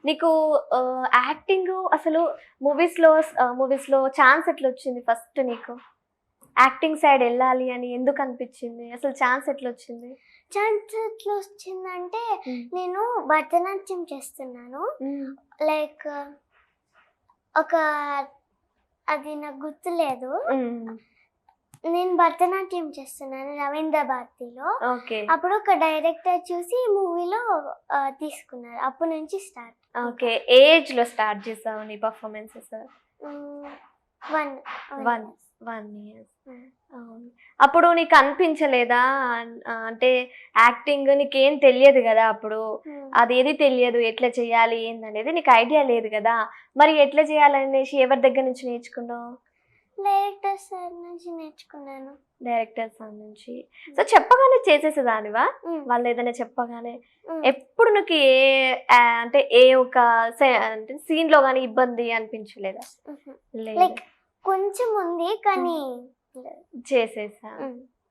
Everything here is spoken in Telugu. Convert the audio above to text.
నీకు యాక్టింగ్ అసలు మూవీస్‌లో ఛాన్స్ ఎట్లొచ్చింది ఫస్ట్ నీకు? యాక్టింగ్ సైడ్ ఎళ్ళాలి అని ఎందుకు అనిపిచ్చింది? అసలు ఛాన్స్ ఎట్లొచ్చింది? ఛాన్స్ ఎట్లా వచ్చిందంటే హ్మ్. నేను భరతనాట్యం చేస్తున్నాను. హ్మ్. లైక్ ఒక అది నాకు గుర్తులేదు. హ్మ్. నేను భరతనాట్యం చేస్తున్నాను రవీంద్ర భారతిలో. ఓకే. అప్పుడు ఒక డైరెక్టర్ చూసి ఈ మూవీలో తీసుకున్నారు. అప్పటి నుంచి స్టార్ట్. ఓకే. ఏ ఏజ్‌లో స్టార్ట్ చేసావు నీ పెర్ఫార్మన్సెస్? 1 1 1 ఇయర్స్. అవును. అప్పుడు నీకు అనిపించలేదా? అంటే యాక్టింగ్ నీకేం తెలియదు గదా అప్పుడు. అదేది తెలియదు. ఎట్లా చేయాలి ఏందనేది నీకు ఐడియా లేదు గదా! మరి ఎట్లా చేయాలనేసి ఎవరి దగ్గర నుంచి నేర్చుకున్నావు? డైరెక్టర్ సార్ నుంచి నేర్చుకున్నాను. డైరెక్టర్ సార్ నుంచి. సో, చెప్పగానే చేసేసేదానివా? వాళ్ళు ఏదైనా చెప్పగానే? ఎప్పుడు నీకు అంటే ఏ ఒక అంటే సీన్‌లో గాని ఇబ్బంది అనిపించలేదా? లేదు. లైక్ కొంచెం ఉంది కానీ చేసేసా.